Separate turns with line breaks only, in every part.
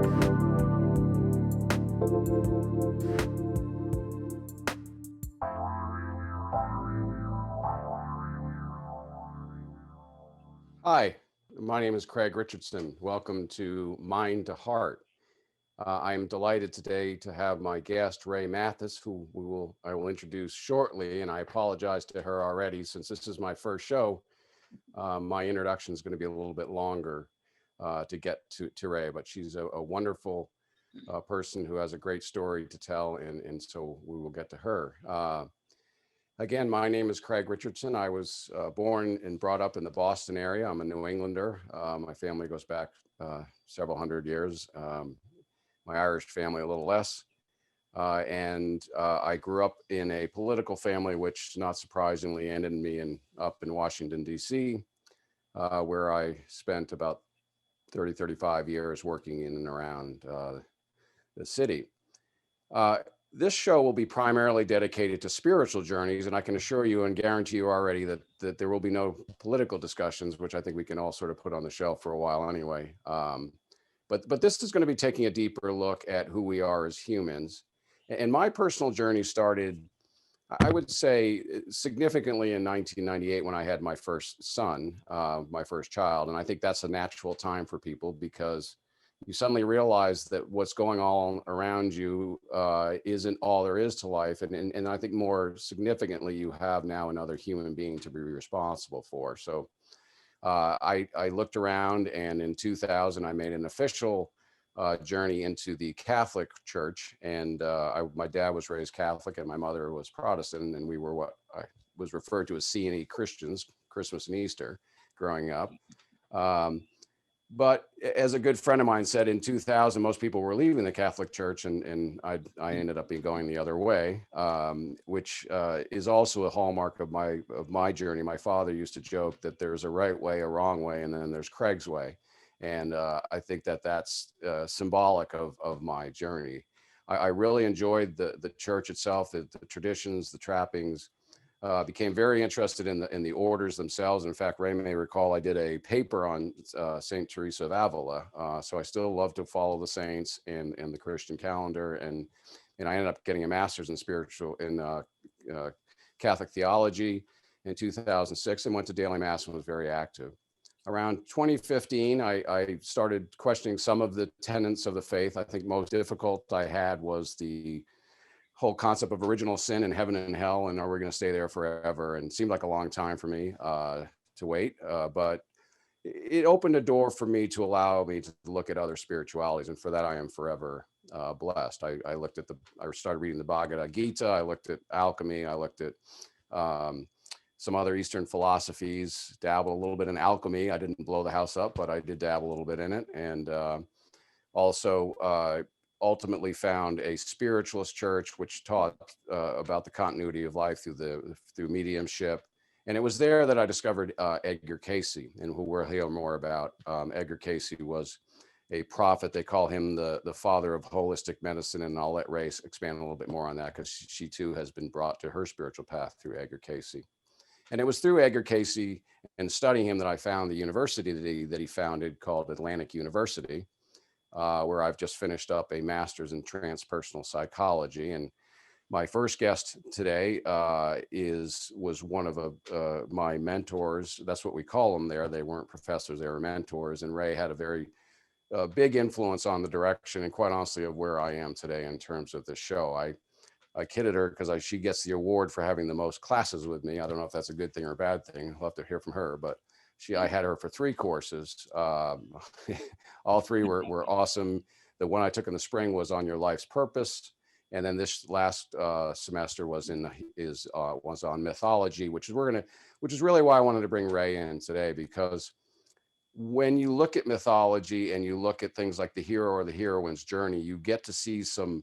Hi, my name is Craig Richardson. Welcome to Mind to Heart. I am delighted today to have my guest, Raye Mathis, who I will introduce shortly, and I apologize to her already since this is my first show. My introduction is going to be a little bit longer to get to Raye, but she's a wonderful person who has a great story to tell, and so we will get to her. Again, my name is Craig Richardson. I was born and brought up in the Boston area. I'm a New Englander. My family goes back several hundred years. My Irish family a little less. And I grew up in a political family, which not surprisingly ended me up in Washington, D.C., where I spent about 35 years working in and around the city. This show will be primarily dedicated to spiritual journeys, and I can assure you and guarantee you already that there will be no political discussions, which I think we can all sort of put on the shelf for a while anyway. But this is going to be taking a deeper look at who we are as humans. And my personal journey started, I would say, significantly in 1998 when I had my first son, my first child. And I think that's a natural time for people because you suddenly realize that what's going on around you isn't all there is to life. And I think more significantly, you have now another human being to be responsible for. So I looked around, and in 2000, I made an official journey into the Catholic Church. And my dad was raised Catholic and my mother was Protestant. And we were what I was referred to as C&E Christians, Christmas and Easter, growing up. But as a good friend of mine said, in 2000, most people were leaving the Catholic Church, and I ended up going the other way, which is also a hallmark of my journey. My father used to joke that there's a right way, a wrong way, and then there's Craig's way. And I think that's symbolic of my journey. I really enjoyed the church itself, the traditions, the trappings. Became very interested in the orders themselves. In fact, Raye may recall I did a paper on Saint Teresa of Avila. So I still love to follow the saints and the Christian calendar, and I ended up getting a master's in Catholic theology in 2006, and went to daily mass and was very active. Around 2015, I started questioning some of the tenets of the faith. I think most difficult I had was the whole concept of original sin and heaven and hell, and are we going to stay there forever? And it seemed like a long time for me to wait, but it opened a door for me to allow me to look at other spiritualities, and for that I am forever blessed. I started reading the Bhagavad Gita. I looked at alchemy. I looked at some other Eastern philosophies, dabbled a little bit in alchemy. I didn't blow the house up, but I did dabble a little bit in it, and also ultimately found a spiritualist church which taught about the continuity of life through mediumship. And it was there that I discovered Edgar Cayce, and who we'll hear more about. Edgar Cayce was a prophet. They call him the father of holistic medicine, and I'll let Raye expand a little bit more on that because she too has been brought to her spiritual path through Edgar Cayce. And it was through Edgar Cayce and studying him that I found the university that he founded called Atlantic University, where I've just finished up a master's in transpersonal psychology. And my first guest today was one of my mentors. That's what we call them there. They weren't professors, they were mentors. And Raye had a very big influence on the direction and, quite honestly, of where I am today in terms of the show. I kidded her because she gets the award for having the most classes with me. I don't know if that's a good thing or a bad thing. I'll have to hear from her, but I had her for 3 courses. All 3 were awesome. The one I took in the spring was on your life's purpose. And then this last semester was on mythology, which is really why I wanted to bring Raye in today, because when you look at mythology and you look at things like the hero or the heroine's journey, you get to see some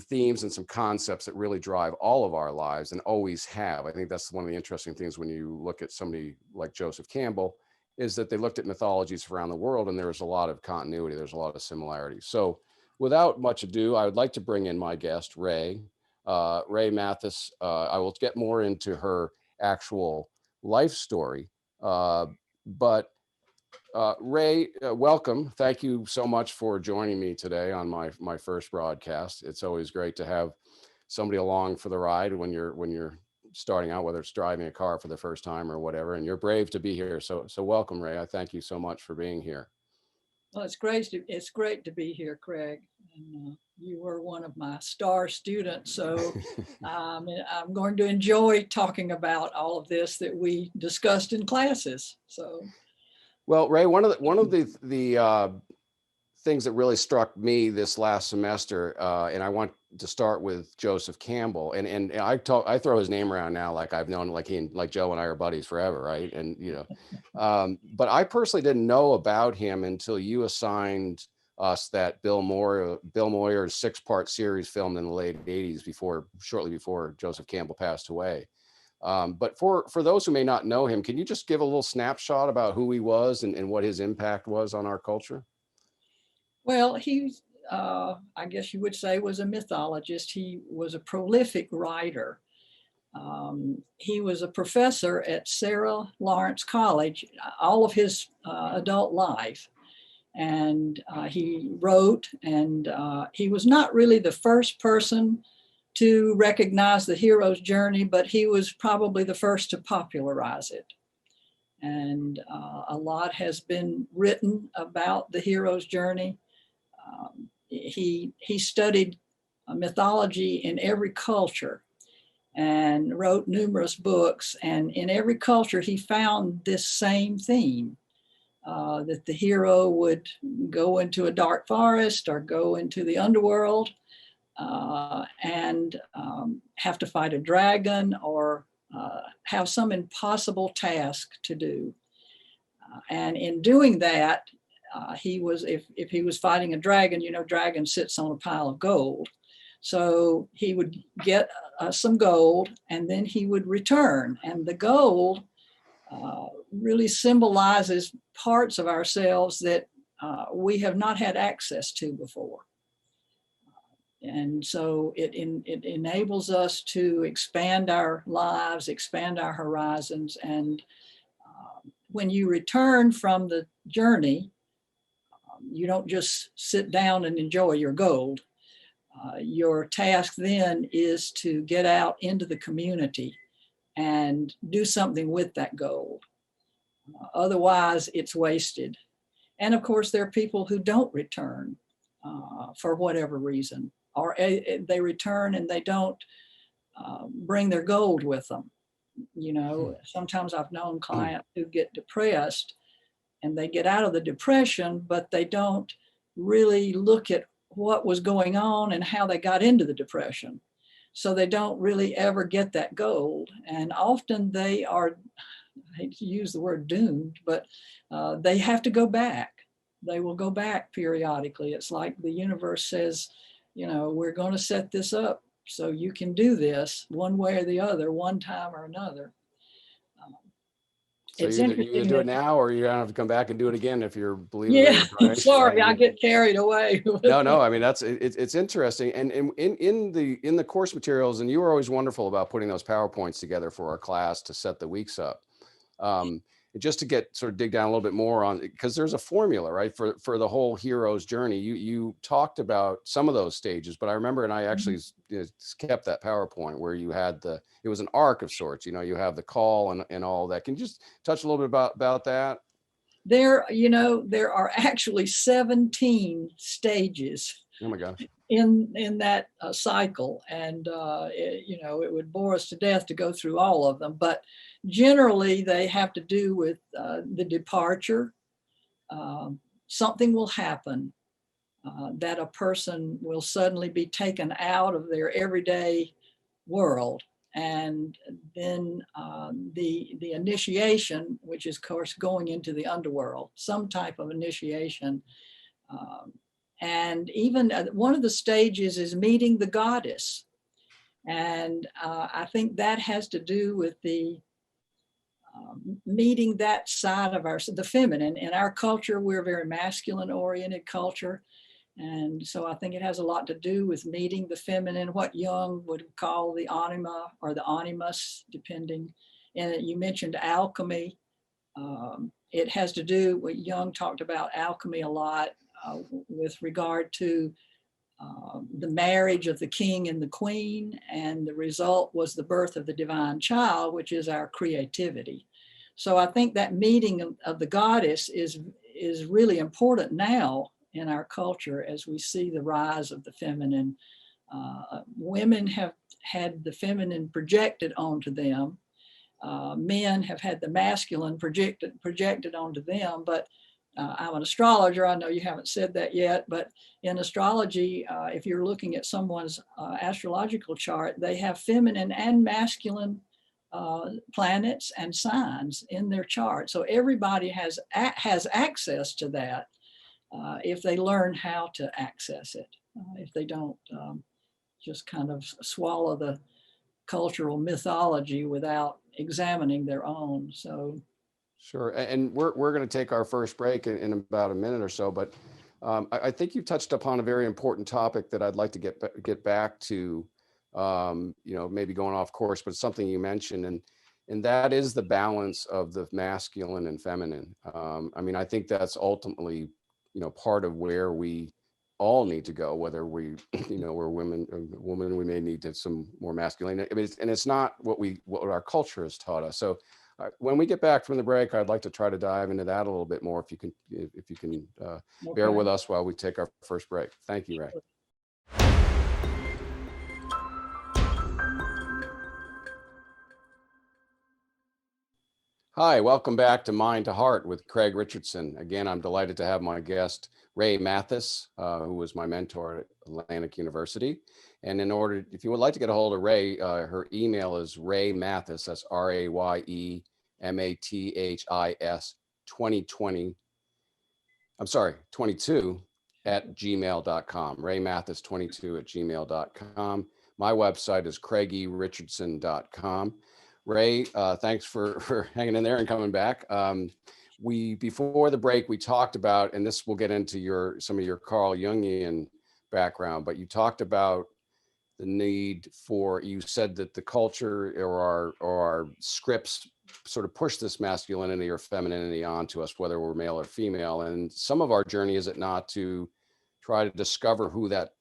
themes and some concepts that really drive all of our lives and always have. I think that's one of the interesting things when you look at somebody like Joseph Campbell, is that they looked at mythologies around the world and there was a lot of continuity. There's a lot of similarities. So without much ado, I would like to bring in my guest, Raye Mathis. I will get more into her actual life story, but Raye, welcome. Thank you so much for joining me today on my first broadcast. It's always great to have somebody along for the ride when you're starting out, whether it's driving a car for the first time or whatever. And you're brave to be here. So welcome, Raye. I thank you so much for being here.
Well, it's great to be here, Craig. And you were one of my star students, so I'm going to enjoy talking about all of this that we discussed in classes. So,
Well, Raye, one of the things that really struck me this last semester, and I want to start with Joseph Campbell, and I throw his name around now like I've known like Joe and I are buddies forever, right? And but I personally didn't know about him until you assigned us that Bill Moyer's 6-part series filmed in the late '80s, shortly before Joseph Campbell passed away. But for those who may not know him, can you just give a little snapshot about who he was and what his impact was on our culture?
well, I guess you would say, was a mythologist. He was a prolific writer. He was a professor at Sarah Lawrence College all of his adult life. And he wrote, and he was not really the first person to recognize the hero's journey, but he was probably the first to popularize it. And a lot has been written about the hero's journey. He studied mythology in every culture and wrote numerous books. And in every culture, he found this same theme, that the hero would go into a dark forest or go into the underworld and have to fight a dragon or have some impossible task to do. And in doing that, if he was fighting a dragon, dragon sits on a pile of gold. So he would get some gold and then he would return. And the gold really symbolizes parts of ourselves that we have not had access to before. And so it enables us to expand our lives, expand our horizons. And when you return from the journey, you don't just sit down and enjoy your gold. Your task then is to get out into the community and do something with that gold. Otherwise, it's wasted. And of course, there are people who don't return for whatever reason, or they return and they don't bring their gold with them. Sometimes I've known clients who get depressed and they get out of the depression, but they don't really look at what was going on and how they got into the depression. So they don't really ever get that gold. And often they are, I hate to use the word doomed, but they have to go back. They will go back periodically. It's like the universe says, we're going to set this up so you can do this one way or the other, one time or another.
So
It's
you
interesting.
can do it now, or you're gonna have to come back and do it again if you're believing.
Yeah,
Right?
sorry, I get carried away.
No. I mean, it's interesting, and in the course materials, and you were always wonderful about putting those PowerPoints together for our class to set the weeks up. Just to get sort of dig down a little bit more on, because there's a formula, right, for the whole hero's journey. You talked about some of those stages, but I remember, and I actually kept that PowerPoint where you had it was an arc of sorts. You have the call and all that. Can you just touch a little bit about that?
There are actually 17 stages.
Oh my gosh.
In that cycle, and it would bore us to death to go through all of them, but generally they have to do with the departure. Something will happen that a person will suddenly be taken out of their everyday world, and then the initiation, which is of course going into the underworld, some type of initiation. And even one of the stages is meeting the goddess. And I think that has to do with the meeting that side of the feminine. In our culture, we're a very masculine oriented culture. And so I think it has a lot to do with meeting the feminine, what Jung would call the anima or the animus, depending. And you mentioned alchemy. it has to do with, Jung talked about alchemy a lot with regard to the marriage of the king and the queen, and the result was the birth of the divine child, which is our creativity. So I think that meeting of the goddess is really important now in our culture as we see the rise of the feminine. Women have had the feminine projected onto them. Men have had the masculine projected onto them, but I'm an astrologer. I know you haven't said that yet, but in astrology, if you're looking at someone's astrological chart, they have feminine and masculine planets and signs in their chart. So everybody has access to that if they learn how to access it. If they don't just kind of swallow the cultural mythology without examining their own. So.
Sure, and we're going to take our first break in about a minute or so, but I think you touched upon a very important topic that I'd like to get back to. Maybe going off course, but something you mentioned, and that is the balance of the masculine and feminine. I mean, I think that's ultimately, part of where we all need to go, whether we, we're women, we may need to some more masculine. I mean, it's not what our culture has taught us. So when we get back from the break, I'd like to try to dive into that a little bit more. If you can bear with us while we take our first break. Thank you, Raye. Hi, welcome back to Mind to Heart with Craig Richardson. Again, I'm delighted to have my guest, Raye Mathis, who was my mentor at Atlantic University. And if you would like to get a hold of Raye, her email is Raye Mathis, that's RAYE MATHIS 22 at gmail.com. RayeMathis22 at gmail.com. My website is craigyrichardson.com. Raye, thanks for hanging in there and coming back. Before the break, we talked about, and this will get into some of your Carl Jungian background, but you talked about the need you said that the culture or our scripts sort of push this masculinity or femininity onto us, whether we're male or female. And some of our journey, is it not, to try to discover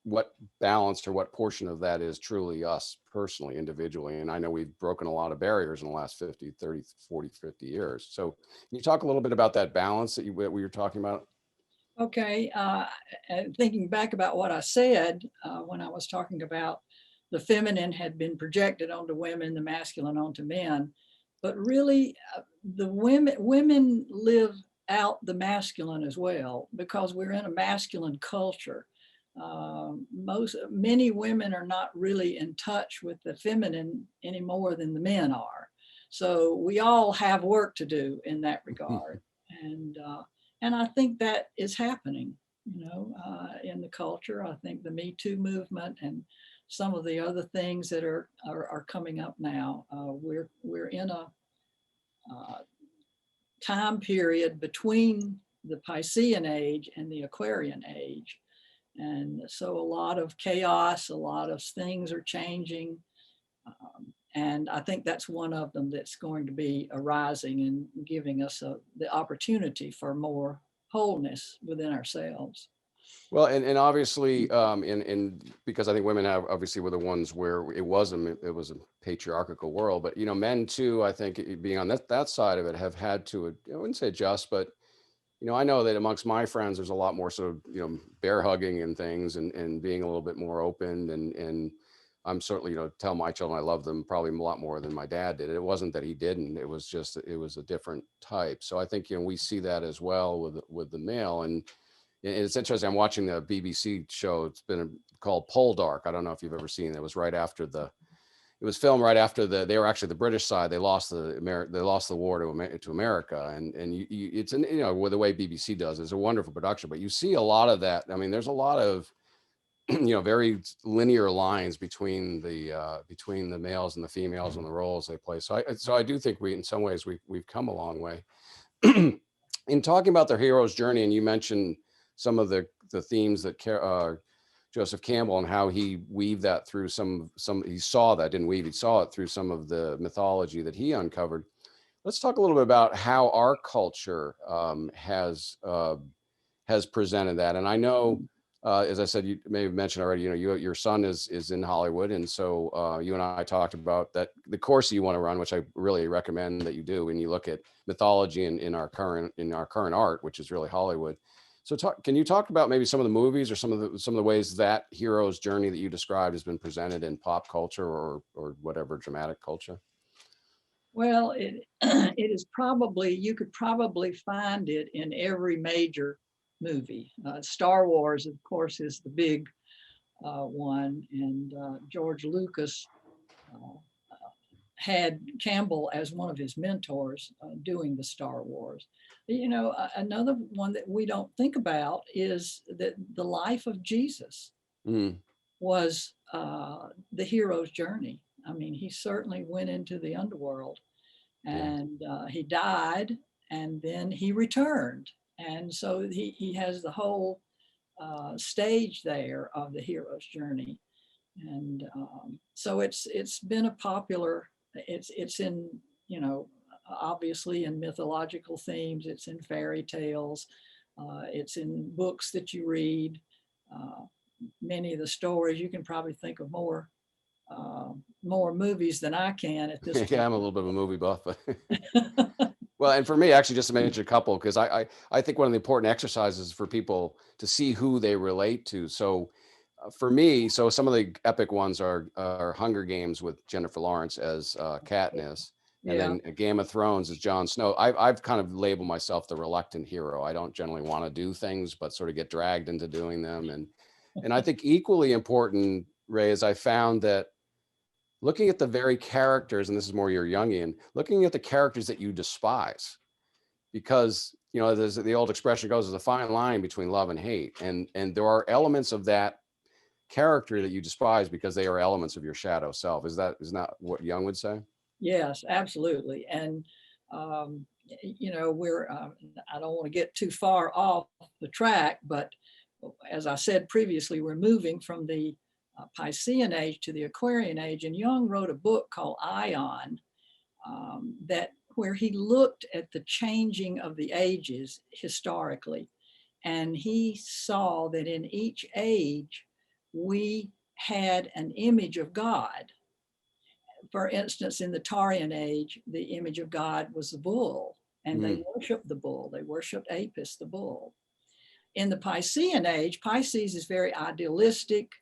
what balance or what portion of that is truly us personally, individually. And I know we've broken a lot of barriers in the last 50, 30, 40, 50 years. So can you talk a little bit about that balance that we were talking about?
Okay, and thinking back about what I said when I was talking about the feminine had been projected onto women, the masculine onto men, but really the women live out the masculine as well, because we're in a masculine culture. Many women are not really in touch with the feminine any more than the men are. So we all have work to do in that regard. And I think that is happening, in the culture. I think the Me Too movement and some of the other things that are coming up now, we're in a time period between the Piscean age and the Aquarian age. And so a lot of chaos, a lot of things are changing. And I think that's one of them that's going to be arising and giving us the opportunity for more wholeness within ourselves.
Well, and obviously, because I think women obviously were the ones where it was a patriarchal world, but men too, I think, being on that side of it, have had to, I wouldn't say adjust, but I know that amongst my friends, there's a lot more sort of bear hugging and things, and being a little bit more open, and I'm certainly tell my children I love them probably a lot more than my dad did. It wasn't that he didn't; it was just it was a different type. So I think we see that as well with the male. And it's interesting. I'm watching the BBC show. It's been called Poldark. I don't know if you've ever seen it. It was it was filmed right after they were actually the British side. They lost the war to America. And it's with the way BBC does, it's a wonderful production, but you see a lot of that. I mean, there's a lot of, very linear lines between the males and the females and the roles they play. So I do think in some ways we've come a long way. In talking about the hero's journey, and you mentioned some of the themes that Joseph Campbell, and how he weaved that through he saw it through some of the mythology that he uncovered. Let's talk a little bit about how our culture has presented that. And I know, as I said, you may have mentioned already, your son is in Hollywood. And so you and I talked about that, the course you want to run, which I really recommend that you do when you look at mythology in our current art, which is really Hollywood. So can you talk about maybe some of the movies or some of the ways that hero's journey that you described has been presented in pop culture or whatever dramatic culture?
Well, it is probably, you could probably find it in every major movie. Star Wars, of course, is the big one, and George Lucas uh, had Campbell as one of his mentors doing the Star Wars. Another one that we don't think about is that the life of Jesus was the hero's journey. I mean, he certainly went into the underworld, and he died, and then he returned. And so he has the whole stage there of the hero's journey. And so it's been a popular, it's in, obviously in mythological themes, it's in fairy tales, it's in books that you read. Many of the stories, you can probably think of more movies than I can at this point.
Yeah, I'm a little bit of a movie buff, but well, and for me, actually, just to mention a couple, because I think one of the important exercises for people to see who they relate to. So for me, so some of the epic ones are Hunger Games with Jennifer Lawrence as Katniss, and then Game of Thrones as Jon Snow. I've kind of labeled myself the reluctant hero. I don't generally want to do things, but sort of get dragged into doing them. And I think equally important, Ray, is I found that looking at the very characters, and this is more your Jungian, looking at the characters that you despise, because there's the old expression goes, there's a fine line between love and hate, and there are elements of that character that you despise because they are elements of your shadow self. Is that what Jung would say?
Yes, absolutely. And we're I don't want to get too far off the track, but as I said previously, we're moving from the Piscean age to the Aquarian age, and Jung wrote a book called Ion, where he looked at the changing of the ages historically, and he saw that in each age we had an image of God. For instance, in the Taurian age, the image of God was the bull, and they worshiped the bull. They worshiped Apis, the bull. In the Piscean age, Pisces is very idealistic.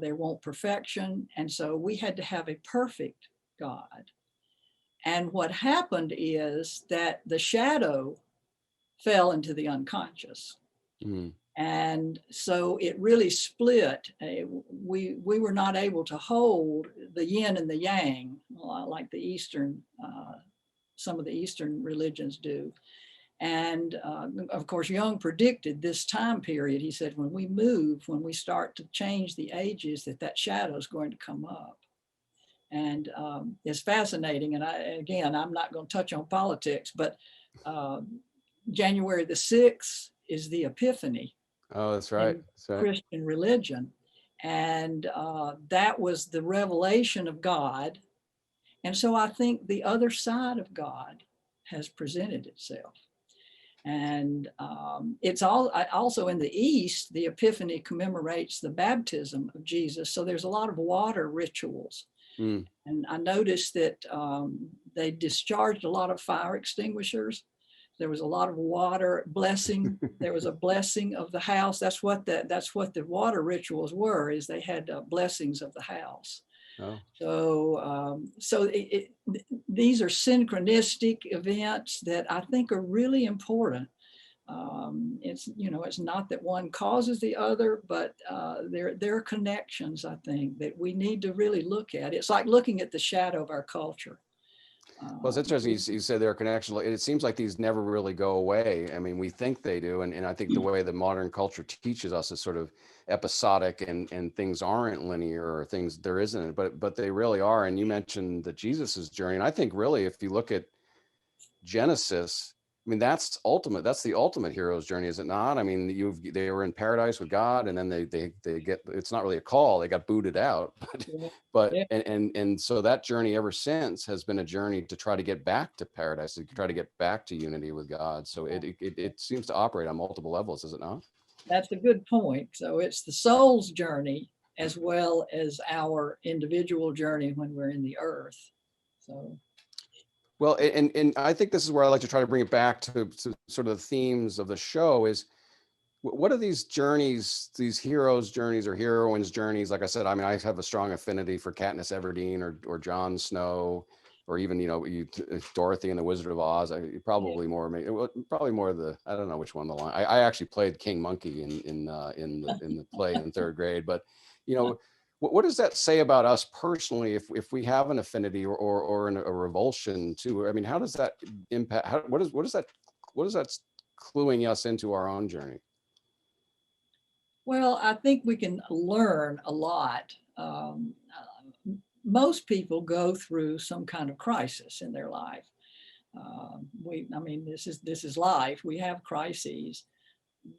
They want perfection. And so we had to have a perfect God. And what happened is that the shadow fell into the unconscious. And so it really split. We were not able to hold the yin and the yang like the Eastern, some of the Eastern religions do. And of course, Jung predicted this time period. He said, when we start to change the ages, that shadow is going to come up. And it's fascinating. And I'm not going to touch on politics, but January the 6th is the Epiphany.
Oh, that's right.
Christian religion. And that was the revelation of God. And so I think the other side of God has presented itself. And it's also in the East, the Epiphany commemorates the baptism of Jesus. So there's a lot of water rituals. And I noticed that they discharged a lot of fire extinguishers. There was a lot of water blessing. There was a blessing of the house. That's what the water rituals were, is they had blessings of the house. Oh. So these are synchronistic events that I think are really important. It's not that one causes the other, but there are connections, I think, that we need to really look at. It's like looking at the shadow of our culture.
Well, it's interesting you said there are connections. It seems like these never really go away. I mean, we think they do. And I think the way the modern culture teaches us is sort of episodic, and things aren't linear, or things there isn't, but they really are. And you mentioned the Jesus's journey. And I think really, if you look at Genesis, I mean, that's ultimate. That's the ultimate hero's journey, is it not? I mean, they were in paradise with God, and then they get. It's not really a call. They got booted out,
Yeah.
but
Yeah.
and so that journey ever since has been a journey to try to get back to paradise, to try to get back to unity with God. So it seems to operate on multiple levels, is it not?
That's a good point. So it's the soul's journey as well as our individual journey when we're in the earth. So
Well, and I think this is where I like to try to bring it back to sort of the themes of the show is what are these journeys, these heroes' journeys or heroines' journeys? Like I said, I mean, I have a strong affinity for Katniss Everdeen or Jon Snow, or even Dorothy and the Wizard of Oz.
yeah,
Probably more of the, I don't know which one the line. I actually played King Monkey in the play in third grade, but you know. What does that say about us personally if we have an affinity or a revulsion to? I mean, how does that impact? What is that cluing us into our own journey?
well, I think we can learn a lot. Most people go through some kind of crisis in their life. I mean, this is life. We have crises,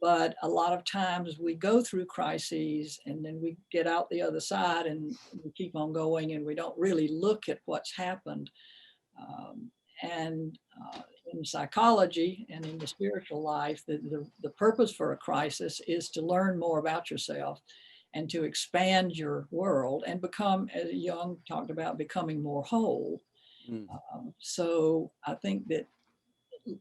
but a lot of times we go through crises and then we get out the other side and we keep on going and we don't really look at what's happened. Um, and in psychology and in the spiritual life, the purpose for a crisis is to learn more about yourself and to expand your world and become, as Jung talked about, becoming more whole.
Mm.
So I think that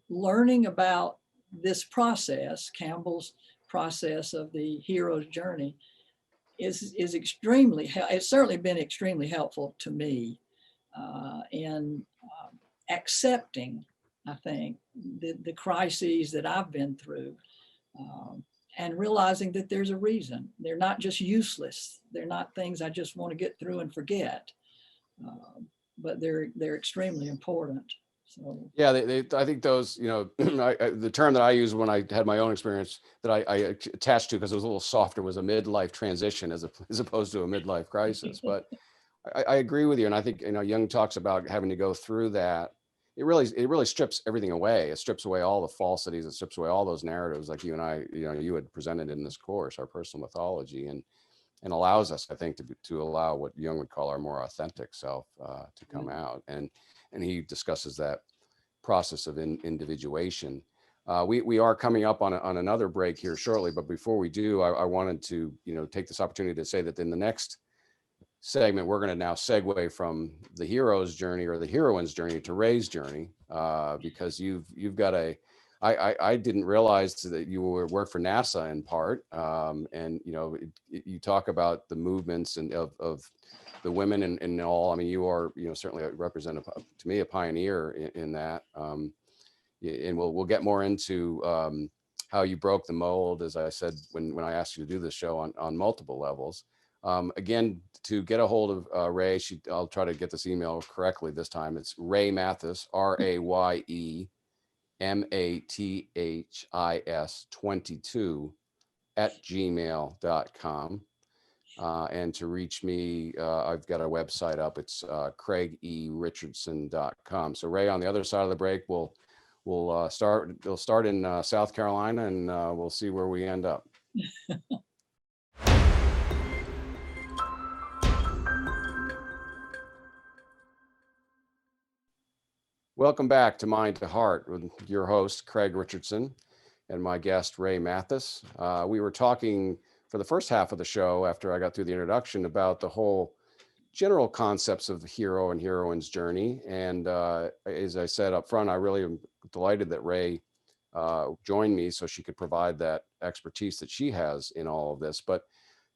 learning about this process, Campbell's process of the hero's journey, is extremely, it's certainly been extremely helpful to me in accepting, I think, the crises that I've been through, and realizing that there's a reason. They're not just useless. They're not things I just want to get through and forget, but they're extremely important. So
Yeah, I think those, the term that I used when I had my own experience that I attached to because it was a little softer was a midlife transition as opposed to a midlife crisis. But I agree with you, and I think Jung talks about having to go through that. It really strips everything away. It strips away all the falsities. It strips away all those narratives, like you and I, you had presented in this course, our personal mythology, and allows us, I think, to allow what Jung would call our more authentic self to come out. And he discusses that process of individuation. We are coming up on another break here shortly, but before we do, I wanted to take this opportunity to say that in the next segment, we're going to now segue from the hero's journey or the heroine's journey to Raye's journey, because you've got I didn't realize that you work for NASA in part, and you talk about the movements and of the women and all. I mean, you are certainly represent to me a pioneer in that, and we'll get more into how you broke the mold, as I said when I asked you to do this show on multiple levels. Again, to get a hold of Raye, I'll try to get this email correctly this time. It's Raye Mathis, RAYE Mathis 22 @gmail.com. And to reach me, I've got a website up. It's craigerichdson.com. So Raye, on the other side of the break, we'll start in South Carolina, and we'll see where we end up. Welcome back to Mind to Heart with your host, Craig Richardson, and my guest, Raye Mathis. We were talking for the first half of the show, after I got through the introduction, about the whole general concepts of the hero and heroine's journey. And as I said up front, I really am delighted that Raye joined me so she could provide that expertise that she has in all of this. But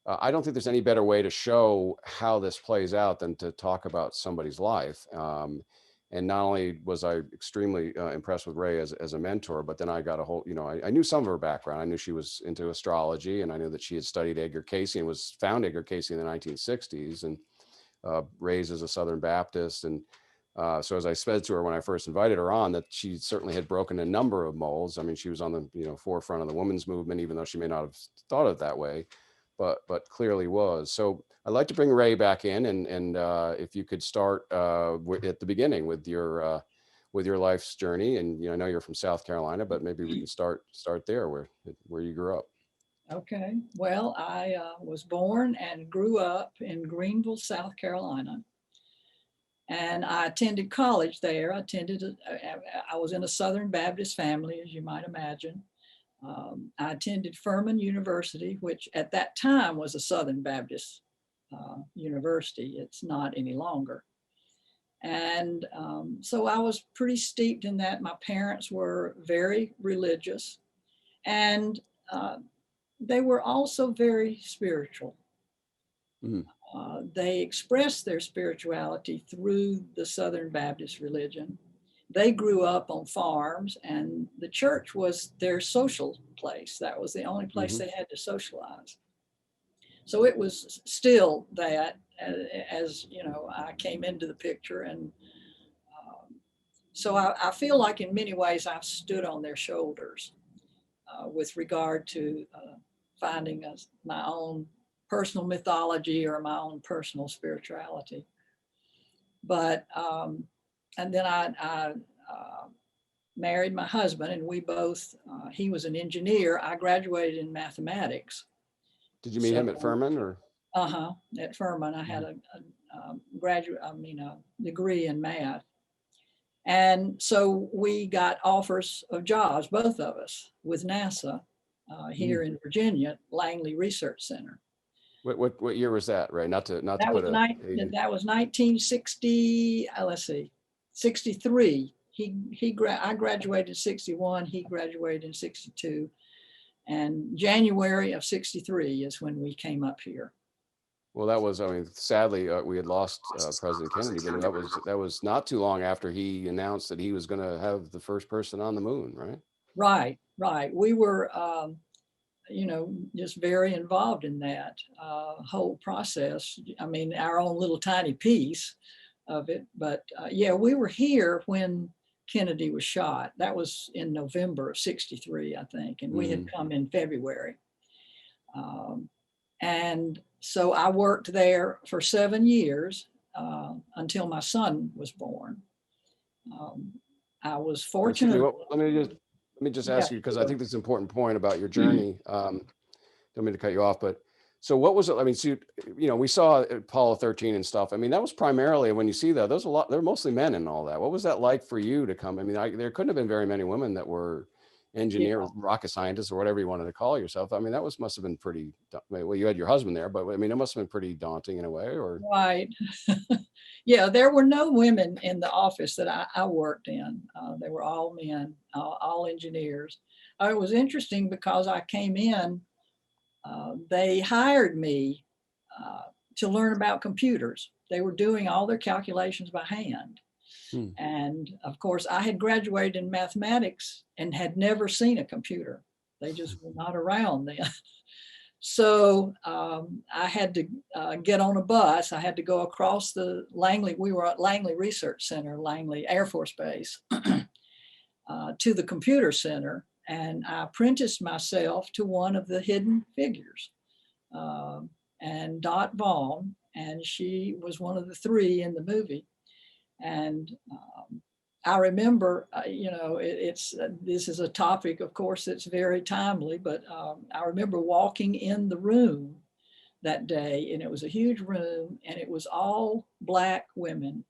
I don't think there's any better way to show how this plays out than to talk about somebody's life. And not only was I extremely impressed with Raye as a mentor, but then I got a whole, I knew some of her background. I knew she was into astrology, and I knew that she had studied Edgar Cayce and found Edgar Cayce in the 1960s, and raised as a Southern Baptist. And so as I said to her when I first invited her on, that she certainly had broken a number of molds. I mean, she was on the forefront of the women's movement, even though she may not have thought of it that way, but clearly was. So I'd like to bring Raye back in, and if you could start at the beginning with your with your life's journey. And I know you're from South Carolina, but maybe we can start there where you grew up.
Okay. Well, I was born and grew up in Greenville, South Carolina. And I attended college there. I was in a Southern Baptist family, as you might imagine. I attended Furman University, which at that time was a Southern Baptist university. It's not any longer. And so I was pretty steeped in that. My parents were very religious, and they were also very spiritual.
Mhm.
They expressed their spirituality through the Southern Baptist religion. They grew up on farms, and the church was their social place. That was the only place they had to socialize. So it was still that, as I came into the picture. And so I feel like in many ways I've stood on their shoulders with regard to finding my own personal mythology or my own personal spirituality. But, and then I married my husband, and we both, he was an engineer. I graduated in mathematics.
Did you meet him at Furman or?
At Furman, I had a degree in math. And so we got offers of jobs, both of us, with NASA here in Virginia, Langley Research Center.
What year was that? Right, not to
That
put
that was 1960. Let's see, 63. I graduated in 61. He graduated in 62, and January of 63 is when we came up here.
Well, that was, sadly, we had lost President Kennedy, but that was not too long after he announced that he was going to have the first person on the moon, right?
Right. We were, just very involved in that whole process. I mean, our own little tiny piece of it. But yeah, we were here when Kennedy was shot. That was in November of 63, I think. And we had come in February. And so I worked there for 7 years until my son was born. I was fortunate.
Let me just ask you, because I think this is an important point about your journey. Don't mean to cut you off, but so what was it? I mean, so we saw Apollo 13 and stuff. I mean, that was primarily, when you see that, they're mostly men and all that. What was that like for you to come? I mean, there couldn't have been very many women that were engineer, rocket scientists, or whatever you wanted to call yourself. I mean, that must have been pretty, well, you had your husband there, but I mean, it must have been pretty daunting in a way, or?
Right. Yeah, there were no women in the office that I worked in. They were all men, all engineers. It was interesting because I came in, they hired me to learn about computers. They were doing all their calculations by hand. And of course, I had graduated in mathematics and had never seen a computer. They just were not around then. So I had to get on a bus. I had to go across the Langley. We were at Langley Research Center, Langley Air Force Base, to the computer center. And I apprenticed myself to one of the hidden figures, and Dot Vaughn, and she was one of the three in the movie. And I remember, this is a topic, of course, that's very timely, but I remember walking in the room that day, and it was a huge room, and it was all Black women.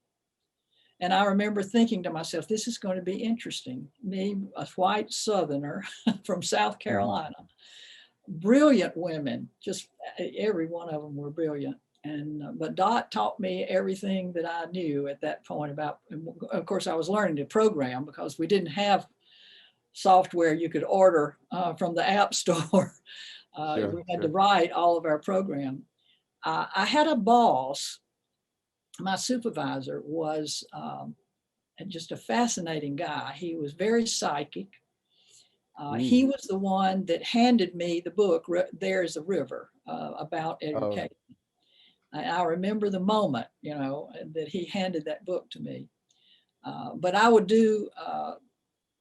And I remember thinking to myself, this is going to be interesting. Me, a white Southerner from South Carolina, brilliant women, just every one of them were brilliant. But Dot taught me everything that I knew at that point about, of course, I was learning to program because we didn't have software you could order from the App Store. We had to write all of our program. I had a boss. My supervisor was just a fascinating guy. He was very psychic. He was the one that handed me the book, There's a River, about education. I remember the moment, that he handed that book to me. But I would do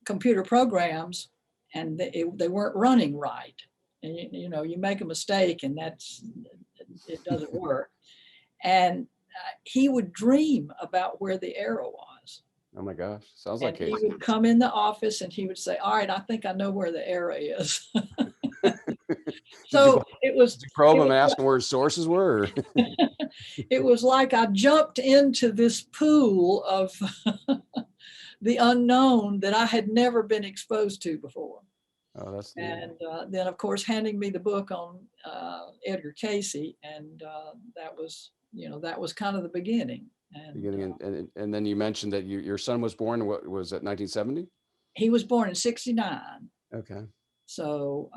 computer programs, and they weren't running right. And you make a mistake, and it doesn't work. And he would dream about where the arrow was.
Oh my gosh, sounds like
And he
Casey.
would come in the office and he would say, all right, I think I know where the error is.
Did you
So it was,
did you probe
it
him
was,
and ask him where his sources were?
it was like I jumped into this pool of the unknown that I had never been exposed to before.
Oh, that's neat.
And then, of course, handing me the book on Edgar Casey, and that was, that was kind of the beginning. And
Beginning and then you mentioned that your son was born. What was it? 1970.
he was born in '69.
Okay.
So,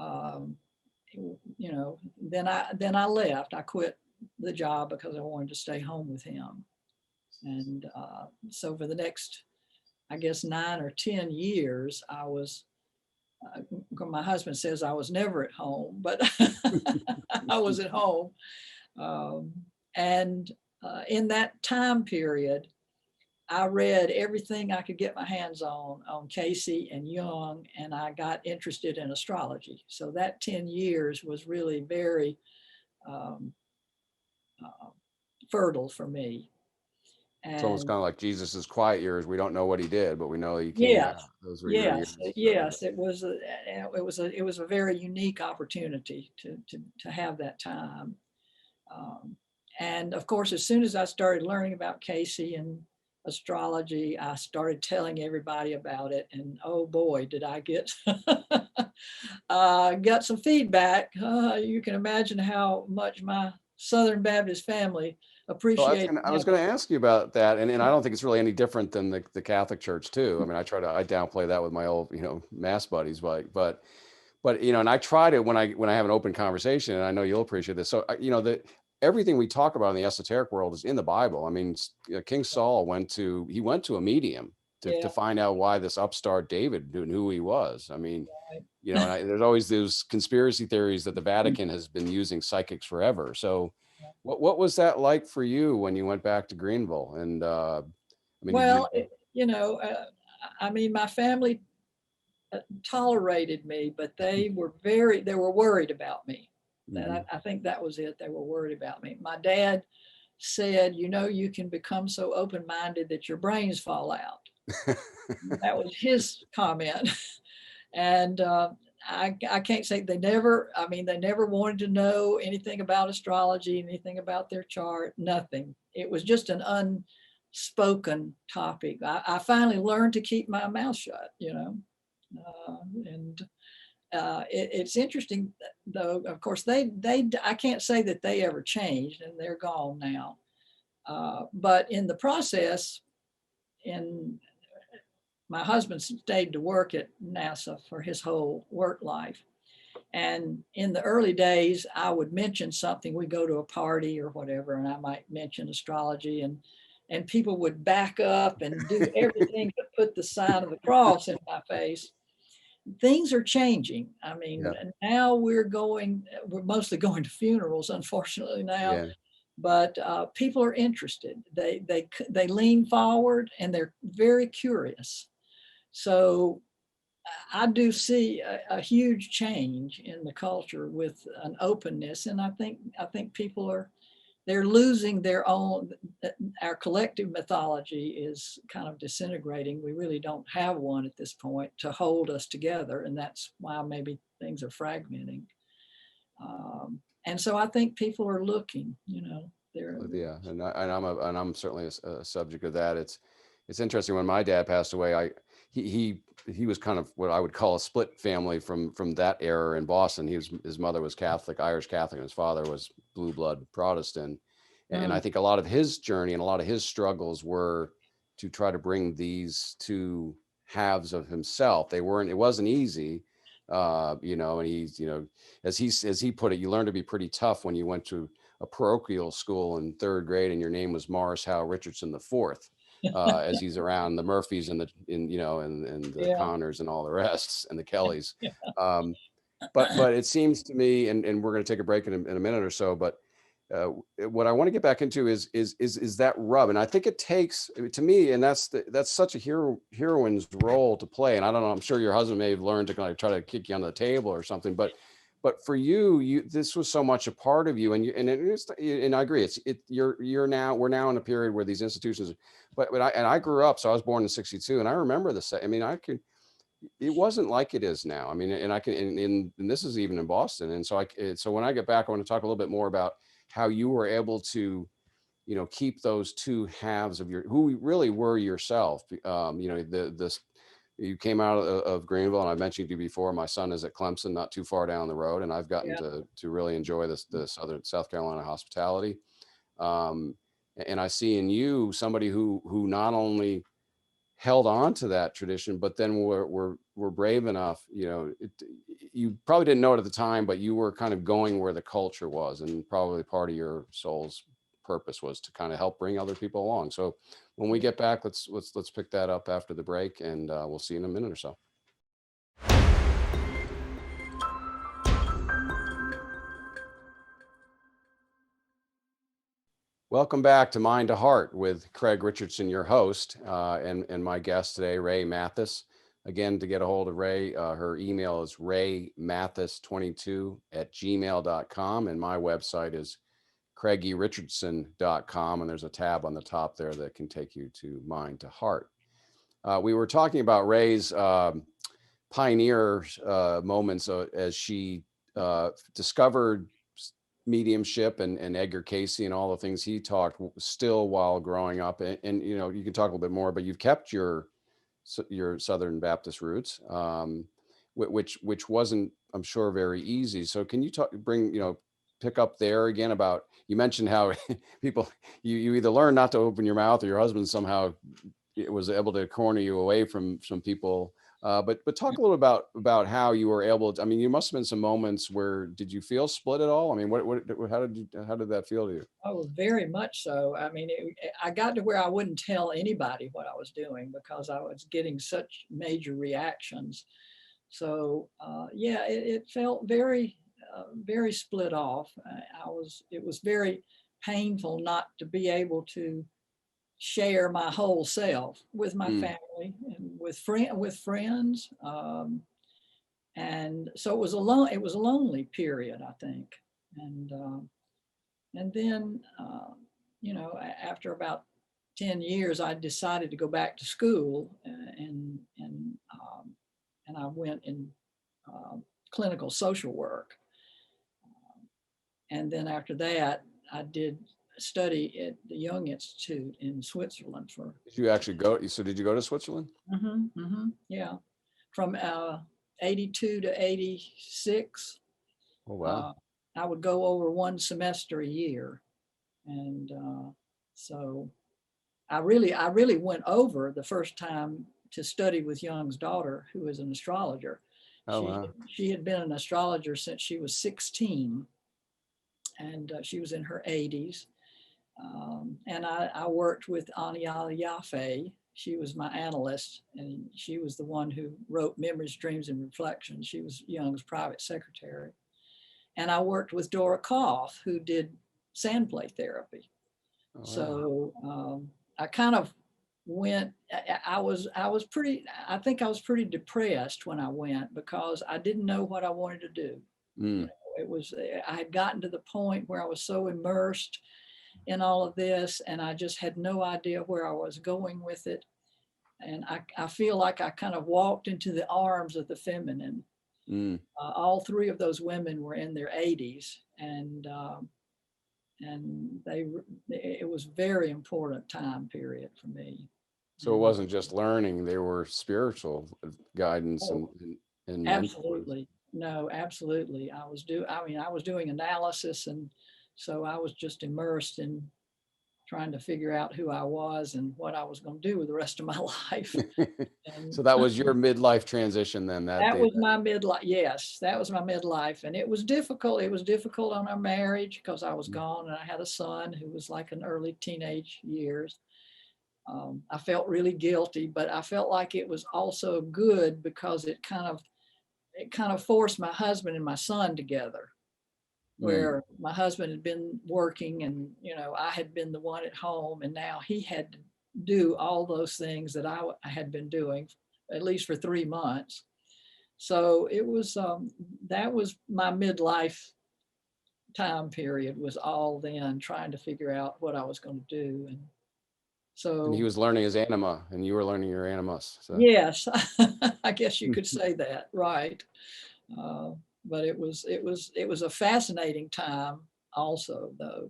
then I left. I quit the job because I wanted to stay home with him. And so for the next, I guess, 9 or 10 years, I was, my husband says I was never at home, but I was at home. And in that time period, I read everything I could get my hands on Casey and Jung, and I got interested in astrology. So that 10 years was really very fertile for me.
It's almost
And
kind of like Jesus's quiet years. We don't know what he did, but we know he came
yes,
back. Those were your years.
yes, it was a very unique opportunity to have that time. And of course, as soon as I started learning about Casey and astrology, I started telling everybody about it. And oh boy, did I get got some feedback. You can imagine how much my Southern Baptist family
Well,
appreciated.
I was going to ask you about that, and I don't think it's really any different than the Catholic Church too. I mean, I downplay that with my old mass buddies, but and I try to when I have an open conversation, and I know you'll appreciate this. So everything we talk about in the esoteric world is in the Bible. I mean, King Saul went to a medium to find out why this upstart David knew who he was. I mean, and there's always those conspiracy theories that the Vatican has been using psychics forever. So what was that like for you when you went back to Greenville? And I mean,
Well, I mean, my family tolerated me, but they were worried about me. That I think that was it. They were worried about me. My dad said, you can become so open-minded that your brains fall out. That was his comment. And I can't say they never wanted to know anything about astrology, anything about their chart, nothing. It was just an unspoken topic. I finally learned to keep my mouth shut, it's interesting though. Of course, I can't say that they ever changed, and they're gone now. But in the process, my husband stayed to work at NASA for his whole work life. And in the early days, I would mention something. We'd go to a party or whatever, and I might mention astrology, and people would back up and do everything to put the sign of the cross in my face. Things are changing. I mean, now we're mostly going to funerals, unfortunately now.
Yeah.
But people are interested. They lean forward and they're very curious. So I do see a huge change in the culture with an openness, and I think people they're losing their own. Our collective mythology is kind of disintegrating. We really don't have one at this point to hold us together, and that's why maybe things are fragmenting. And so I think people are looking.
And I'm certainly a subject of that. It's interesting. When my dad passed away, he was kind of what I would call a split family from that era in Boston. His mother was Catholic, Irish Catholic, and his father was blue blood Protestant. And I think a lot of his journey and a lot of his struggles were to try to bring these two halves of himself. It wasn't easy, and he's, as he put it, you learn to be pretty tough when you went to a parochial school in third grade and your name was Morris Howe Richardson IV. As he's around the Murphys and the Connors and all the rest and the Kellys. But it seems to me, and we're going to take a break in a minute or so, but what I want to get back into is that rub. And I think it takes, to me, and that's such a heroine's role to play. And I don't know, I'm sure your husband may have learned to kind of try to kick you under the table or something, but but for you, this was so much a part of you, and it is, and I agree. We're now in a period where these institutions, but I grew up, so I was born in '62, and I remember I mean, it wasn't like it is now. I mean, and I can, and this is even in Boston. And so when I get back, I want to talk a little bit more about how you were able to, keep those two halves of who you really were yourself. You came out of Greenville, and I mentioned to you before, my son is at Clemson, not too far down the road. And I've gotten
Yeah.
to really enjoy the South Carolina hospitality. And I see in you somebody who not only held on to that tradition, but then were brave enough. You probably didn't know it at the time, but you were kind of going where the culture was, and probably part of your soul's purpose was to kind of help bring other people along. So when we get back, let's pick that up after the break, and we'll see you in a minute or so. Welcome back to Mind to Heart with Craig Richardson, your host, and my guest today, Raye Mathis. Again, to get a hold of Raye, her email is raymathis22@gmail.com, and my website is craigyrichardson.com, and there's a tab on the top there that can take you to Mind to Heart. We were talking about Raye's pioneer moments as she discovered mediumship and Edgar Cayce and all the things he talked still while growing up. And you can talk a little bit more, but you've kept your Southern Baptist roots, which wasn't, I'm sure, very easy. So can you pick up there again about, you mentioned how people, you either learn not to open your mouth, or your husband somehow was able to corner you away from some people. But talk a little about how you were able to, I mean, you must have been some moments where, did you feel split at all? I mean, how did that feel to you?
Oh, very much so. I mean, I got to where I wouldn't tell anybody what I was doing because I was getting such major reactions. So yeah, it felt very, very split off. It was very painful not to be able to share my whole self with my family and with friends. And so it was a lonely period, I think. And then, after about 10 years, I decided to go back to school, and I went in clinical social work. And then after that, I did study at the Young Institute in Switzerland for.
Did you actually go? So did you go to Switzerland?
Yeah, from 82 to 86.
Oh, wow.
I would go over one semester a year. And so I really went over the first time to study with Young's daughter, who is an astrologer.
Oh, wow.
She had been an astrologer since she was 16, and she was in her 80s. And I worked with Aniala Yaffe. She was my analyst, and she was the one who wrote Memories, Dreams, and Reflections. She was Young's private secretary. And I worked with Dora Koff, who did sand play therapy. Oh, wow. So I kind of went, I think I was pretty depressed when I went because I didn't know what I wanted to do. I had gotten to the point where I was so immersed in all of this, and I just had no idea where I was going with it. And I feel like I kind of walked into the arms of the feminine. All three of those women were in their 80s, and it was a very important time period for me.
So it wasn't just learning; they were spiritual guidance and
absolutely. No, absolutely. I was doing analysis, and so I was just immersed in trying to figure out who I was and what I was going to do with the rest of my life.
So that was your midlife transition then?
That was my midlife. Yes, that was my midlife. And it was difficult. It was difficult on our marriage because I was gone and I had a son who was like in early teenage years. I felt really guilty, but I felt like it was also good because it kind of forced my husband and my son together. Where my husband had been working and, I had been the one at home, and now he had to do all those things that I had been doing, at least for 3 months. So it was, that was my midlife time period, was all then trying to figure out what I was going to do. And
And he
so,
was learning his anima, and you were learning your animus. So.
yes, I guess you could say that, right. Uh, but it was a fascinating time also, though,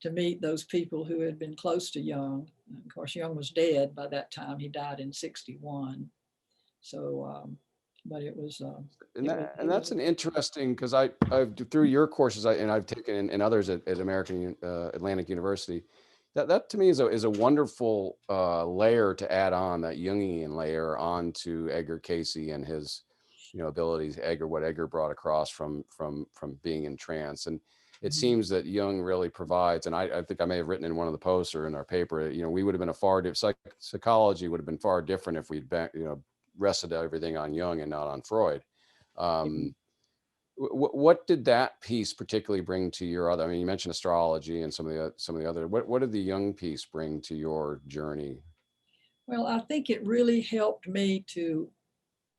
to meet those people who had been close to Young. Of course, Young was dead by that time. He died in 61. So, but it was,
And that's an interesting, because I've through your courses, and I've taken and others at American Atlantic University, that to me is a wonderful layer to add on, that Jungian layer onto Edgar Cayce and his abilities. What Edgar brought across from being in trance. And it seems that Jung really provides, and I think I may have written in one of the posts or in our paper, we would have been a far different, psychology would have been far different if we'd been, rested everything on Jung and not on Freud. Um, what did that piece particularly bring to your other? I mean, you mentioned astrology and some of the other. What did the Jung piece bring to your journey?
well, I think it really helped me to,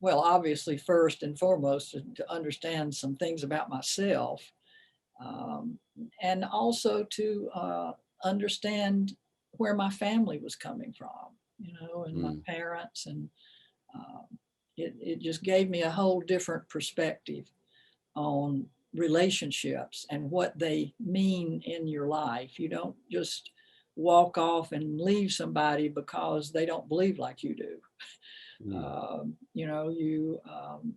well, obviously, first and foremost, to understand some things about myself, um, and also to understand where my family was coming from, and my
Mm,
parents. And um, it just gave me a whole different perspective on relationships and what they mean in your life. You don't just walk off and leave somebody because they don't believe like you do.
mm,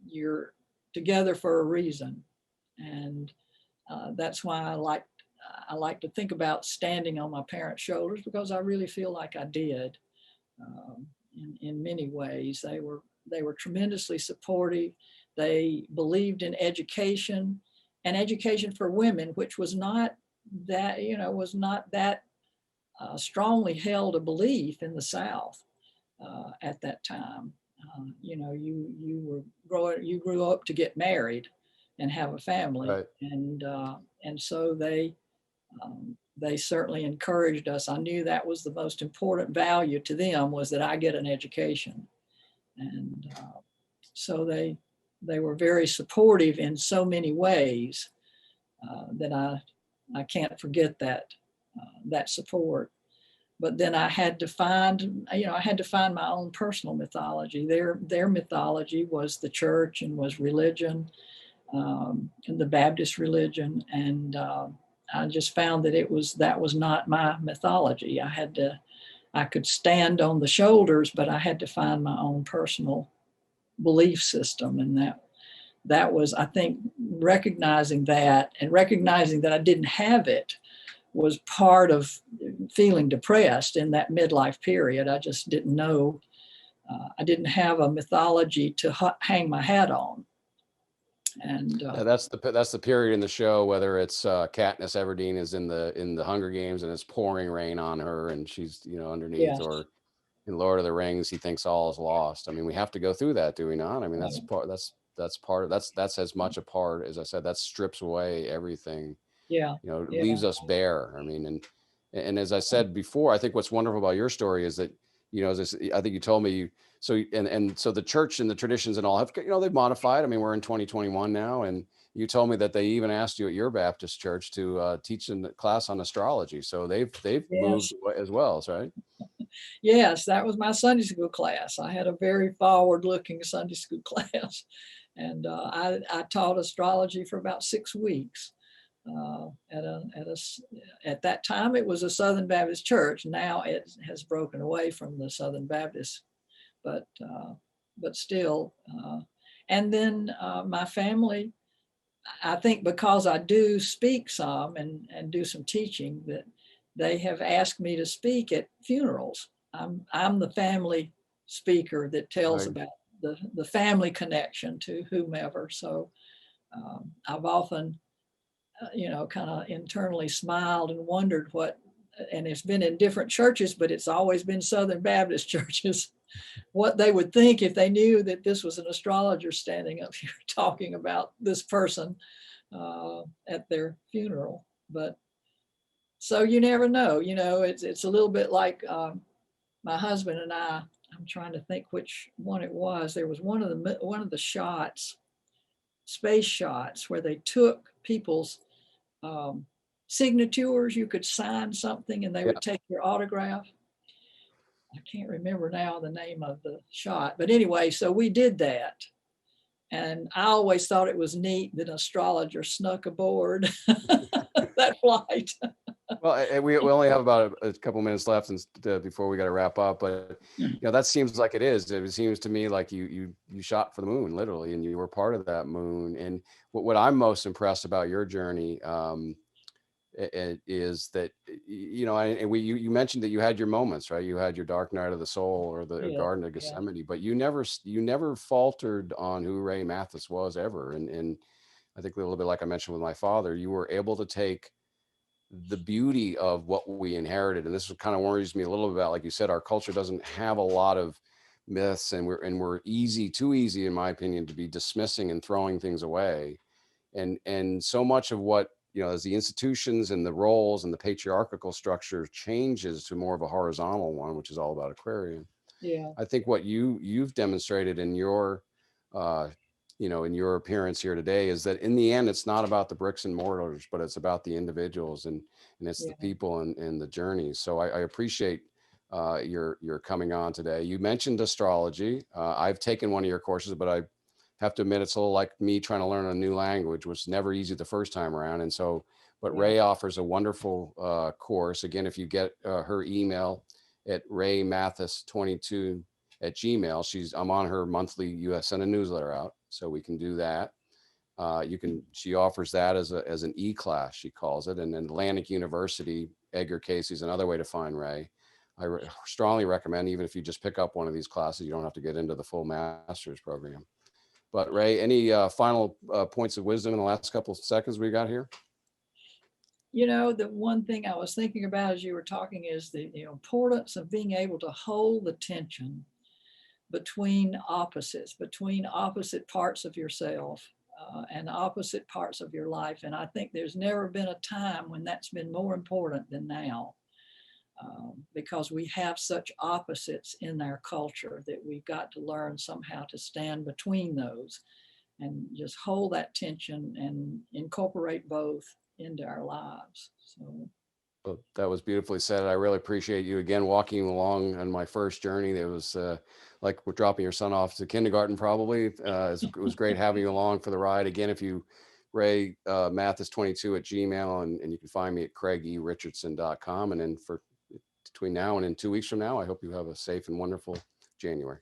You're together for a reason. And that's why I like to think about standing on my parents' shoulders, because I really feel like I did. In many ways, they were tremendously supportive. They believed in education, and education for women, which was not that strongly held a belief in the South at that time. You grew up to get married and have a family,
right.
and so they certainly encouraged us. I knew that was the most important value to them, was that I get an education. And so they were very supportive in so many ways, that I can't forget that support. But then I had to find my own personal mythology. Their mythology was the church and was religion, and the Baptist religion. And I just found that was not my mythology. I could stand on the shoulders, but I had to find my own personal belief system. And that was, I think, recognizing that, and recognizing that I didn't have it, was part of feeling depressed in that midlife period. I just didn't know. I didn't have a mythology to hang my hat on. And
Yeah, that's the period in the show, whether it's Katniss Everdeen is in the Hunger Games and it's pouring rain on her and she's underneath,
yes,
or in Lord of the Rings he thinks all is lost. I mean, we have to go through that, do we not? I mean,
right.
that's part of that's as much a part, as I said, that strips away everything,
Yeah, yeah,
leaves us bare. I mean, and as I said before, I think what's wonderful about your story is that, I think you told me so the church and the traditions and all have, they've modified. I mean, we're in 2021 now, and you told me that they even asked you at your Baptist church to teach in the class on astrology. So they've moved
yes,
as well, right?
yes. That was my Sunday school class. I had a very forward-looking Sunday school class, and I taught astrology for about 6 weeks. At that time, it was a Southern Baptist church. Now it has broken away from the Southern Baptist, but still. And then my family, I think, because I do speak some and do some teaching, that they have asked me to speak at funerals. I'm the family speaker that tells
Right.
about the family connection to whomever. So I've often, kind of internally smiled and wondered and it's been in different churches, but it's always been Southern Baptist churches, what they would think if they knew that this was an astrologer standing up here talking about this person at their funeral. But so you never know. It's a little bit like my husband and I I'm trying to think which one it was. There was one of the shots, space shots, where they took people's signatures. You could sign something and they
Yeah.
would take your autograph. I can't remember now the name of the shot, but anyway, so we did that. And I always thought it was neat that an astrologer snuck aboard that flight.
Well, we only have about a couple minutes left before we got to wrap up, but that seems like it is. It seems to me like you shot for the moon, literally, and you were part of that moon. And what I'm most impressed about your journey is that you mentioned that you had your moments, right? You had your dark night of the soul or the
Yeah,
Garden of Gethsemane, but you never faltered on who Raye Mathis was ever. And I think a little bit like I mentioned with my father, you were able to take the beauty of what we inherited. And this kind of worries me a little bit about, like you said, our culture doesn't have a lot of myths, and we're too easy, in my opinion, to be dismissing and throwing things away. And so much of what, as the institutions and the roles and the patriarchal structure changes to more of a horizontal one, which is all about Aquarian.
yeah,
I think what you've demonstrated in your in your appearance here today is that in the end, it's not about the bricks and mortars, but it's about the individuals and it's the
yeah,
people and the journeys. So I appreciate your coming on today. You mentioned astrology. I've taken one of your courses, but I have to admit it's a little like me trying to learn a new language, which is never easy the first time around. And so, but
yeah,
Raye offers a wonderful course. Again, if you get her email at rayemathis22@gmail, I'm on her monthly, send a newsletter out, so we can do that. She offers that as an e-class, she calls it. And then Atlantic University, Edgar Casey's another way to find Raye. I strongly recommend, even if you just pick up one of these classes, you don't have to get into the full master's program. But Raye, any final points of wisdom in the last couple of seconds we got here?
The one thing I was thinking about as you were talking is the importance of being able to hold the tension between opposite parts of yourself and opposite parts of your life. And I think there's never been a time when that's been more important than now, because we have such opposites in our culture that we've got to learn somehow to stand between those and just hold that tension and incorporate both into our lives. So
Well, that was beautifully said. I really appreciate you again walking along on my first journey. It was like we're dropping your son off to kindergarten, probably. It was great having you along for the ride. Again, if you Raye Mathis22@gmail, and you can find me at craigerichardsson.com. And then for between now and in 2 weeks from now, I hope you have a safe and wonderful January.